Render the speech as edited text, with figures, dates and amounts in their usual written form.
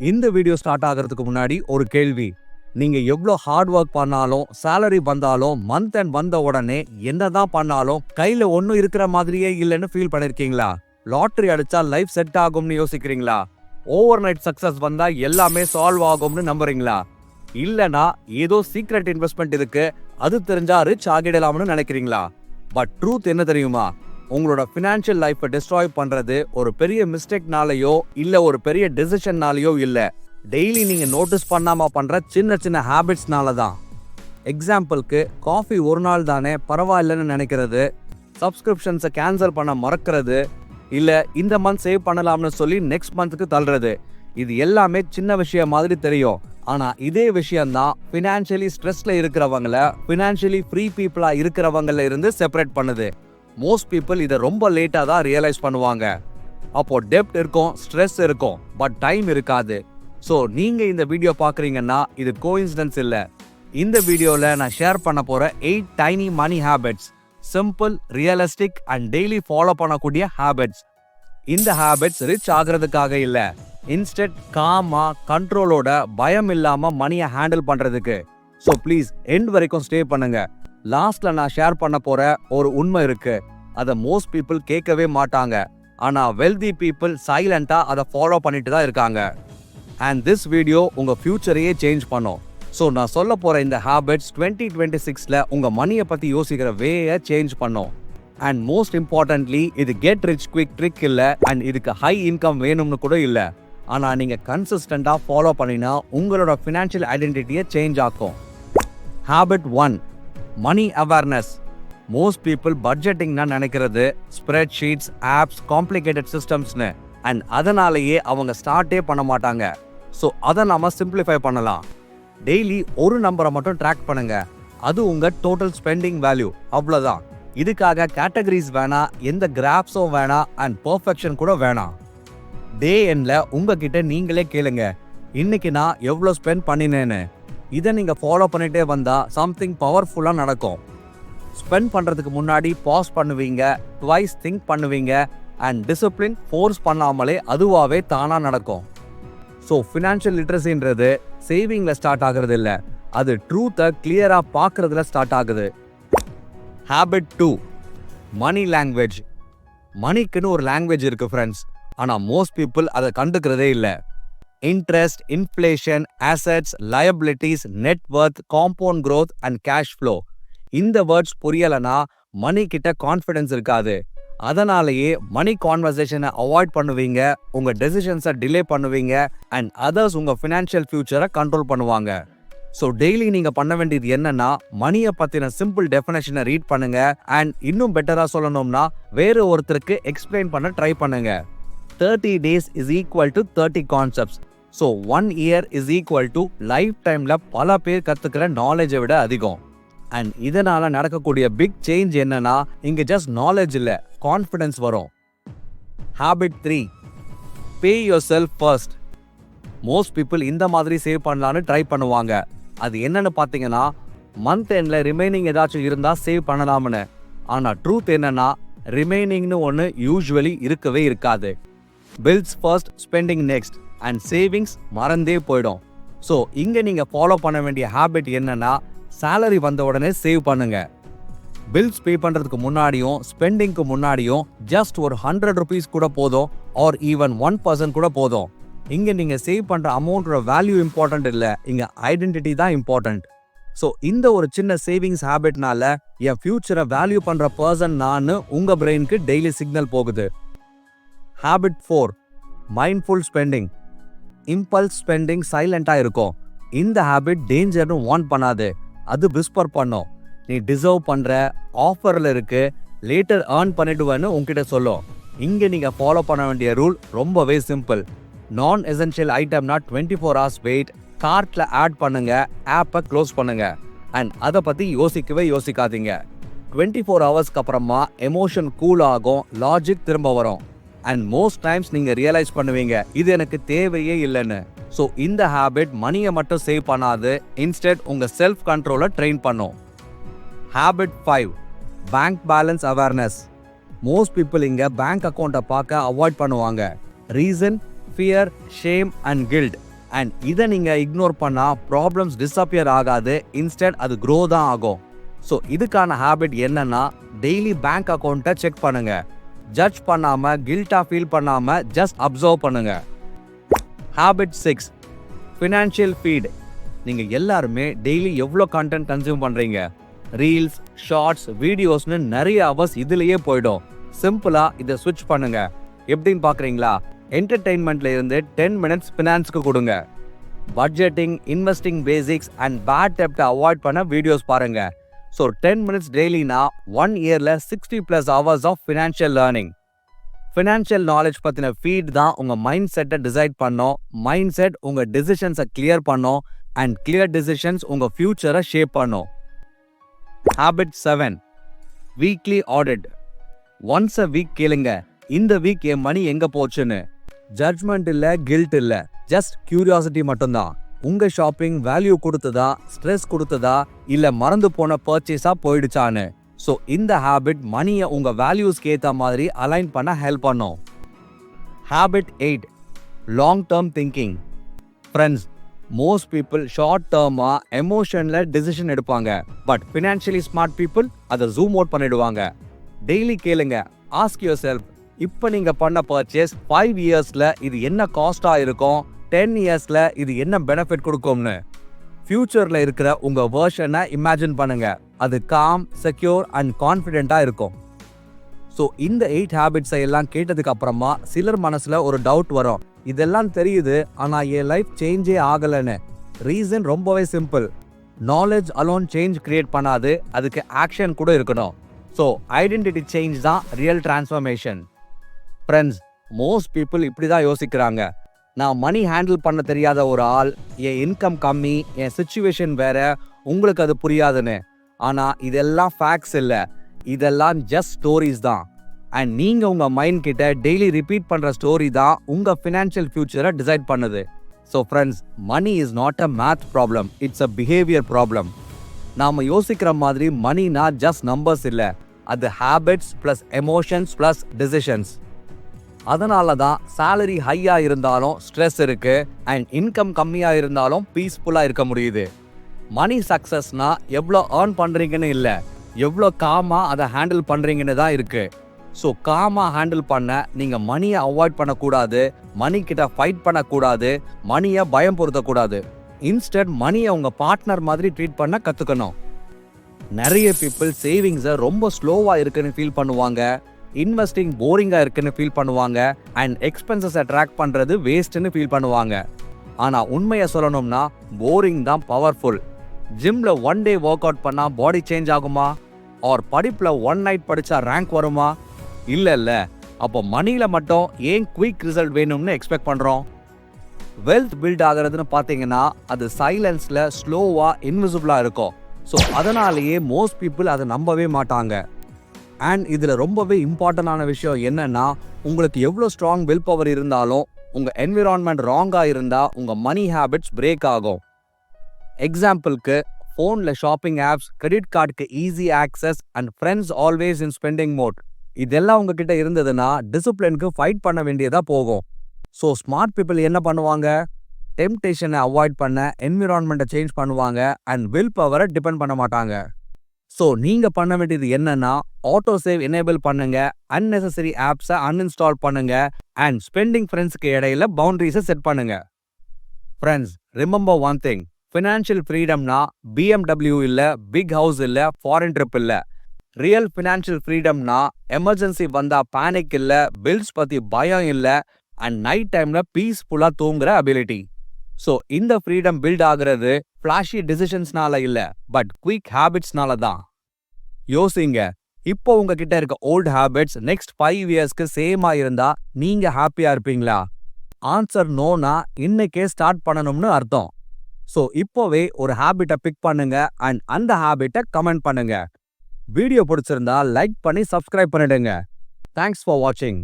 இந்த video start ஆகிறதுக்கு முன்னாடி ஒரு கேள்வி. நீங்க எவ்வளோ ஹார்ட் ஒர்க் பண்ணாலும், சேலரி வந்தாலும், மந்த் அண்ட் வந்த உடனே என்னதான் பண்ணாலும் கையில ஒன்றும் இருக்கிற மாதிரியே இல்லைன்னு ஃபீல் பண்ணிருக்கீங்களா? லாட்டரி அடிச்சா லைஃப் செட் ஆகும்னு யோசிக்கிறீங்களா? ஓவர் நைட் சக்சஸ் வந்தா எல்லாமே சால்வ் ஆகும்னு நம்புறீங்களா? இல்லனா ஏதோ சீக்ரெட் இன்வெஸ்ட்மெண்ட் இருக்கு, அது தெரிஞ்சா ரிச் ஆகிடலாம்னு நினைக்கிறீங்களா? பட் ட்ரூத் என்ன தெரியுமா? உங்களோட ஃபினான்ஷியல் லைஃப்பை டிஸ்ட்ராய் பண்றது ஒரு பெரிய மிஸ்டேக்னாலயோ இல்ல ஒரு பெரிய டெசிஷன்னாலயோ இல்ல, டெய்லி நீங்க நோட்டீஸ் பண்ணாம பண்ற சின்ன சின்ன ஹேபிட்ஸ்னால தான். எக்ஸாம்பிளுக்கு, காஃபி ஒரு நாள் தானே பரவாயில்லன்னு நினைக்கிறது, சப்ஸ்கிரிப்ஷன்ஸை கேன்சல் பண்ண மறக்கிறது, இல்ல இந்த மந்த் சேவ் பண்ணலாம்னு சொல்லி நெக்ஸ்ட் மந்த்துக்கு தள்ளுறது. இது எல்லாமே சின்ன விஷயம் மாதிரி தெரியும், ஆனா இதே விஷயம்தான் ஃபினான்ஷியலி ஸ்ட்ரெஸ்ல இருக்கிறவங்கள ஃபினான்ஷியலி ஃப்ரீ பீப்புளா இருக்கிறவங்கள இருந்து செப்பரேட் பண்ணுது. மோஸ்ட் பீப்புள் இதை ரொம்ப லேட்டா தான் ரியலைஸ் பண்ணுவாங்க. அப்போ டெப்ட் இருக்கும், ஸ்ட்ரெஸ் இருக்கும், பட் டைம் இருக்காது. ஸோ நீங்க இந்த வீடியோ பார்க்குறீங்கன்னா இது கோஇன்சிடென்ஸ் இல்லை. இந்த வீடியோவில் நான் ஷேர் பண்ண போற 8 tiny money habits, simple, realistic and daily follow பண்ணக்கூடிய ஹேபிட்ஸ். இந்த ஹேபிட்ஸ் ரிச் ஆகிறதுக்காக இல்லை, இன்ஸ்டெட் காமா கண்ட்ரோலோட பயம் இல்லாம மணியை ஹேண்டில் பண்றதுக்கு. ஸோ ப்ளீஸ் எண்ட் வரைக்கும் ஸ்டே பண்ணுங்க. லாஸ்ட்ல நான் ஷேர் பண்ண போற ஒரு உண்மை இருக்கு, அதை மோஸ்ட் பீப்புள் கேட்கவே மாட்டாங்க, ஆனா வெல்தி பீப்புள் சைலண்டா அதை ஃபாலோ பண்ணிட்டு தான் இருக்காங்க. அண்ட் திஸ் வீடியோ உங்க ஃபியூச்சரையே சேஞ்ச் பண்ணும். ஸோ நான் சொல்ல போற இந்த ஹேபிட்ஸ் 2026ல உங்க மணியை பத்தி யோசிக்கிற வேயை சேஞ்ச் பண்ணும். அண்ட் மோஸ்ட் இம்பார்ட்டன்ட்லி, இது கெட் ரிச் குவிக் ட்ரிக் இல்ல, அண்ட் இதுக்கு ஹை இன்கம் வேணும்னு கூட இல்ல. ஆனா நீங்க கன்சிஸ்டண்டா ஃபாலோ பண்ணினா உங்களோட ஃபினான்ஷியல் ஐடென்டிட்டியை சேஞ்ச் ஆக்கும். Habit 1, money awareness. Most people பட்ஜெட்டிங்னா நினைக்கிறது ஸ்ப்ரெட் ஷீட்ஸ், ஆப்ஸ், காம்ப்ளிகேட்டட் சிஸ்டம்ஸ்னு, அண்ட் அதனாலேயே அவங்க ஸ்டார்ட்டே பண்ண மாட்டாங்க. ஸோ அதை நாம சிம்பிளிஃபை பண்ணலாம். டெய்லி ஒரு நம்பரை மட்டும் ட்ராக் பண்ணுங்க, அது உங்க டோட்டல் ஸ்பெண்டிங் வேல்யூ, அவ்வளோதான். இதுக்காக கேட்டகரிஸ் வேணாம், எந்த கிராஃப்ஸும் வேணாம், அண்ட் பர்ஃபெக்ஷன் கூட வேணாம். டே எண்ட்ல உங்ககிட்ட நீங்களே கேளுங்க, இன்னைக்கு நான் எவ்வளோ ஸ்பெண்ட் பண்ணினேன்னு. இதை நீங்கள் ஃபாலோ பண்ணிகிட்டே வந்தால் சம்திங் பவர்ஃபுல்லாக நடக்கும். ஸ்பெண்ட் பண்ணுறதுக்கு முன்னாடி பாஸ் பண்ணுவீங்க, ட்வைஸ் திங்க் பண்ணுவீங்க, அண்ட் டிசிப்ளின் ஃபோர்ஸ் பண்ணாமலே அதுவாகவே தானாக நடக்கும். ஸோ ஃபினான்ஷியல் லிட்ரஸின்றது சேவிங்கில் ஸ்டார்ட் ஆகிறது இல்லை, அது ட்ரூத்தை கிளியராக பார்க்குறதுல ஸ்டார்ட் ஆகுது. ஹேபிட் 2, மணி லாங்குவேஜ். மணிக்குன்னு ஒரு லாங்குவேஜ் இருக்குது ஃப்ரெண்ட்ஸ், ஆனால் மோஸ்ட் பீப்புள் அதை கண்டுக்கிறதே இல்லை. Interest, inflation, assets, liabilities, net worth, compound growth and cash flow. இந்த வேர்ட்ஸ் புரியலைன்னா மணி கிட்ட கான்ஃபிடன்ஸ் இருக்காது. அதனாலேயே மணி கான்வர்சேஷனை அவாய்ட் பண்ணுவீங்க, உங்க டெசிஷன்ஸை டிலே பண்ணுவீங்க, அண்ட் அதர்ஸ் உங்க ஃபினான்ஷியல் ஃபியூச்சரை கண்ட்ரோல் பண்ணுவாங்க. ஸோ டெய்லி நீங்க பண்ண வேண்டியது என்னன்னா, மணியை பத்தின சிம்பிள் டெஃபினேஷனை ரீட் பண்ணுங்க, அண்ட் இன்னும் பெட்டரா சொல்லணும்னா வேற ஒருத்தருக்கு எக்ஸ்பிளைன் பண்ண ட்ரை பண்ணுங்க. 30 days is equal to 30 concepts. So 1 year is equal to life டைம்ல பல பேர் கத்துக்கிற நாலேஜை விட அதிகம். அண்ட் இதனால நடக்கக்கூடிய பிக் சேஞ்ச் என்னன்னா, இங்க ஜஸ்ட் நாலேஜ் இல்ல, கான்ஃபிடன்ஸ் வரும். Habit 3, pay your self first. Most people இந்த மாதிரி சேவ் பண்ணலான்னு ட்ரை பண்ணுவாங்க. அது என்னன்னு பார்த்தீங்கன்னா, மந்த் எண்ட்ல ரிமைனிங் ஏதாச்சும் இருந்தா சேவ் பண்ணலாம்னு. ஆனா ட்ரூத் என்னன்னா, ரிமைனிங்னு ஒன்று யூஸ்வலி இருக்கவே இருக்காது. Bills first, spending next, and savings மறந்தே போயிடும். ஸோ இங்கே நீங்கள் ஃபாலோ பண்ண வேண்டிய ஹேபிட் என்னன்னா, சேலரி வந்த உடனே சேவ் பண்ணுங்க. பில்ஸ் பே பண்ணுறதுக்கு முன்னாடியும் ஸ்பெண்டிங்க்கு முன்னாடியும் ஜஸ்ட் ஒரு 100 rupees கூட போதும், ஆர் ஈவன் 1% கூட போதும். இங்கே நீங்கள் சேவ் பண்ணுற அமௌண்ட்டோட வேல்யூ இம்பார்ட்டன்ட் இல்லை, இங்கே ஐடென்டிட்டி தான் இம்பார்ட்டன்ட். ஸோ இந்த ஒரு சின்ன சேவிங்ஸ் ஹேபிட்னால என் ஃபியூச்சரை வேல்யூ பண்ணுற பர்சன் நான் உங்கள் பிரெயினுக்கு டெய்லி சிக்னல் போகுது. Habit 4, mindful spending. Impulse spending சைலண்டாக இருக்கும். இந்த ஹேபிட் டேஞ்சர்னு வார்ன் பண்ணாது, அது விஸ்பர் பண்ணும். நீ டிசர்வ் பண்ணுற, ஆஃபரில் இருக்கு, லேட்டர் ஏர்ன் பண்ணிடுவேன்னு உங்ககிட்ட சொல்லும். இங்கே நீங்கள் ஃபாலோ பண்ண வேண்டிய ரூல் ரொம்பவே சிம்பிள். நான் எசென்ஷியல் ஐட்டம்னா 24 hours வெயிட், கார்ட்டில் ஆட் பண்ணுங்க, ஆப்பை க்ளோஸ் பண்ணுங்க, அண்ட் அதை பற்றி யோசிக்கவே யோசிக்காதீங்க. 24 hours அப்புறமா எமோஷன் கூல் ஆகும், லாஜிக் திரும்ப வரும், அண்ட் மோஸ்ட் டைம்ஸ் நீங்கள் ரியலைஸ் பண்ணுவீங்க இது எனக்கு தேவையே இல்லைன்னு. ஸோ இந்த ஹேபிட் மணியை மட்டும் சேவ் பண்ணாது, இன்ஸ்டெட் உங்கள் செல்ஃப் கண்ட்ரோலை ட்ரெயின் பண்ணும். Habit 5, bank balance awareness. Most people இங்கே பேங்க் அக்கௌண்ட்டை பார்க்க அவாய்ட் பண்ணுவாங்க. Reason, fear, shame and guilt. And இதை நீங்கள் இக்னோர் பண்ணால் ப்ராப்ளம்ஸ் டிஸப்பியர் ஆகாது, இன்ஸ்டெட் அது க்ரோ தான் ஆகும். ஸோ இதுக்கான ஹேபிட் என்னன்னா, டெய்லி பேங்க் அக்கௌண்ட்டை செக் பண்ணுங்க. ஜட்ஜ் பண்ணாமல், கில்ட்டாக ஃபீல் பண்ணாமல் ஜஸ்ட் அப்சர்வ் பண்ணுங்க. Habit 6, financial feed. நீங்கள் எல்லாருமே டெய்லி எவ்வளோ கண்டென்ட் கன்சியூம் பண்ணுறீங்க? ரீல்ஸ், ஷார்ட்ஸ், வீடியோஸ்னு நிறைய ஹவர்ஸ் இதுலேயே போயிடும். சிம்பிளாக இதை ஸ்விட்ச் பண்ணுங்க. எப்படின்னு பார்க்குறீங்களா? என்டர்டெயின்மெண்ட்ல இருந்து 10 மினிட்ஸ் ஃபினான்ஸ்க்கு கொடுங்க. Budgeting, investing basics and bad டெப்டை அவாய்ட் பண்ண வீடியோஸ் பாருங்க. ஸோ 10 மினிட்ஸ் டெய்லினா 1 இயரில் 60+ hours of financial learning. Financial knowledge பற்றின ஃபீட் தான் உங்கள் மைண்ட் செட்டை டிசைட் பண்ணோம். மைண்ட் செட் உங்கள் டிசிஷன்ஸை கிளியர் பண்ணோம். அண்ட் கிளியர் டிசிஷன்ஸ் உங்கள் ஃபியூச்சரை ஷேப் பண்ணும். Habit 7, weekly audit. Once a week கேளுங்க, இந்த வீக் என் மணி எங்கே போச்சுன்னு. ஜட்ஜ்மெண்ட் இல்லை, கில்ட் இல்லை, ஜஸ்ட் கியூரியாசிட்டி மட்டும்தான். உங்க ஷாப்பிங் வேல்யூ கொடுத்ததா, ஸ்ட்ரெஸ் கொடுத்ததா, இல்லை மறந்து போன பர்ச்சேஸாக போயிடுச்சான்னு. ஸோ இந்த ஹேபிட் மணியை உங்கள் வேல்யூஸ்க்கு ஏற்ற மாதிரி அலைன் பண்ண ஹெல்ப் பண்ணும். Habit 8, long term thinking. Friends, most people short டேர்மாக எமோஷனில் டிசிஷன் எடுப்பாங்க. பட் ஃபினான்ஷியலி ஸ்மார்ட் பீப்புள் அதை ஜூம் அவுட் பண்ணிடுவாங்க. டெய்லி கேளுங்க, ஆஸ்க் யுவர் செல்ஃப், இப்போ நீங்கள் பண்ண பர்ச்சேஸ் 5 இயர்ஸில் இது என்ன காஸ்டாக இருக்கும், 10 இயர்ஸில் இது என்ன பெனிஃபிட் கொடுக்கும்னு. ஃபியூச்சரில் இருக்கிற உங்கள் வேர்ஷனை இமேஜின் பண்ணுங்க. அது காம், செக்யூர் அண்ட் கான்ஃபிடென்ட்டாக இருக்கும். ஸோ இந்த 8 ஹேபிட்ஸை எல்லாம் கேட்டதுக்கு அப்புறமா சிலர் மனசில் ஒரு டவுட் வரும். இதெல்லாம் தெரியுது, ஆனால் என் லைஃப் சேஞ்சே ஆகலைன்னு. ரீசன் ரொம்பவே simple. Knowledge alone change create பண்ணாது, அதுக்கு ஆக்ஷன் கூட இருக்கணும். ஸோ ஐடென்டிட்டி சேஞ்ச் தான் real transformation. Friends, most people இப்படி தான் யோசிக்கிறாங்க. நான் மணி ஹேண்டில் பண்ண தெரியாத ஒரு ஆள், என் இன்கம் கம்மி, என் சிச்சுவேஷன் வேற, உங்களுக்கு அது புரியாதுன்னு. ஆனால் இதெல்லாம் ஃபேக்ட்ஸ் இல்லை, இதெல்லாம் ஜஸ்ட் ஸ்டோரிஸ் தான். அண்ட் நீங்கள் உங்கள் மைண்ட் கிட்ட டெய்லி ரிப்பீட் பண்ணுற ஸ்டோரி தான் உங்கள் ஃபினான்ஷியல் ஃபியூச்சரை டிசைட் பண்ணுது. So friends, money is not a math problem, it's a behaviour problem. நாம் யோசிக்கிற மாதிரி மணினா ஜஸ்ட் நம்பர்ஸ் இல்லை, அது habits plus emotions plus decisions. அதனால தான் சேலரி ஹையாக இருந்தாலும் ஸ்ட்ரெஸ் இருக்கு, அண்ட் இன்கம் கம்மியாக இருந்தாலும் பீஸ்ஃபுல்லாக இருக்க முடியுது. மணி சக்ஸஸ்னா எவ்வளோ ஏர்ன் பண்ணுறீங்கன்னு இல்லை, எவ்வளோ காமாக அதை ஹேண்டில் பண்ணுறீங்கன்னு தான் இருக்கு. ஸோ காமாக ஹேண்டில் பண்ண நீங்கள் மணியை அவாய்ட் பண்ணக்கூடாது, மணி கிட்ட ஃபைட் பண்ணக்கூடாது, மணியை பயம் பொருத்தக்கூடாது. இன்ஸ்டெட் மணியை உங்கள் பார்ட்னர் மாதிரி ட்ரீட் பண்ண கற்றுக்கணும். நிறைய பீப்புள் சேவிங்ஸை ரொம்ப ஸ்லோவாக இருக்குன்னு ஃபீல் பண்ணுவாங்க, இன்வெஸ்டிங் போரிங்காக இருக்குன்னு ஃபீல் பண்ணுவாங்க, அண்ட் எக்ஸ்பென்சஸை ட்ராக் பண்ணுறது வேஸ்ட்டுன்னு ஃபீல் பண்ணுவாங்க. ஆனால் உண்மையை சொல்லணும்னா போரிங் தான் பவர்ஃபுல். ஜிம்மில் 1 டே ஒர்க் அவுட் பண்ணால் பாடி சேஞ்ச் ஆகுமா? ஆர் படிப்பில் 1 நைட் படித்தா ரேங்க் வருமா? இல்லை. அப்போ மணியில் மட்டும் ஏன் குயிக் ரிசல்ட் வேணும்னு எக்ஸ்பெக்ட் பண்ணுறோம்? வெல்த் பில்ட் ஆகிறதுன்னு பார்த்தீங்கன்னா அது சைலன்ஸில் ஸ்லோவாக இன்விசிபிளாக இருக்கும். ஸோ அதனாலேயே மோஸ்ட் பீப்புள் அதை நம்பவே மாட்டாங்க. அண்ட் இதில் ரொம்பவே இம்பார்ட்டண்டான விஷயம் என்னன்னா, உங்களுக்கு எவ்வளோ ஸ்ட்ராங் வில் பவர் இருந்தாலும் உங்கள் என்விரான்மெண்ட் ராங்காக இருந்தால் உங்கள் மணி ஹேபிட்ஸ் பிரேக் ஆகும். எக்ஸாம்பிளுக்கு, ஃபோனில் ஷாப்பிங் ஆப்ஸ், கிரெடிட் கார்டுக்கு easy access and friends always in spending mode, இதெல்லாம் உங்ககிட்ட இருந்ததுன்னா டிசிப்ளினுக்கு ஃபைட் பண்ண வேண்டியதாக போகும். ஸோ ஸ்மார்ட் பீப்புள் என்ன பண்ணுவாங்க? டெம்டேஷனை அவாய்ட் பண்ண என்விரான்மெண்ட்டை சேஞ்ச் பண்ணுவாங்க, அண்ட் வில் பவரை டிபெண்ட் பண்ண மாட்டாங்க. ஸோ நீங்கள் பண்ண வேண்டியது என்னன்னா, ஆட்டோ சேவ் எனேபிள் பண்ணுங்க, அன்னெசரி ஆப்ஸை அன்இன்ஸ்டால் பண்ணுங்க, அண்ட் ஸ்பெண்டிங் ஃப்ரெண்ட்ஸ்க்கு இடையில பவுண்டரிஸை செட் பண்ணுங்க. Friends, remember one thing, financial ஃப்ரீடம்னா BMW இல்லை, பிக் ஹவுஸ் இல்லை, ஃபாரின் ட்ரிப் இல்லை. ரியல் ஃபினான்ஷியல் ஃப்ரீடம்னா எமர்ஜென்சி வந்தால் பேனிக் இல்லை, பில்ஸ் பற்றி பயம் இல்லை, அண்ட் நைட் டைமில் பீஸ்ஃபுல்லாக தூங்குற அபிலிட்டி. ஸோ இந்த ஃப்ரீடம் பில்ட் ஆகுறது ஃப்ளாஷி டிசிஷன்ஸ்னால இல்லை, பட் குயிக் ஹேபிட்ஸ்னால தான். யோசிங்க, இப்போ உங்ககிட்ட இருக்க ஓல்ட் ஹேபிட்ஸ் நெக்ஸ்ட் 5 இயர்ஸ்க்கு சேமாக இருந்தால் நீங்கள் ஹாப்பியாக இருப்பீங்களா? ஆன்சர் நோனா இன்னைக்கே ஸ்டார்ட் பண்ணணும்னு அர்த்தம். ஸோ இப்போவே ஒரு ஹேபிட்டை பிக் பண்ணுங்க, அண்ட் அந்த ஹேபிட்டை கமெண்ட் பண்ணுங்க. வீடியோ பிடிச்சிருந்தா லைக் பண்ணி சப்ஸ்கிரைப் பண்ணிடுங்க. தேங்க்ஸ் ஃபார் வாட்சிங்.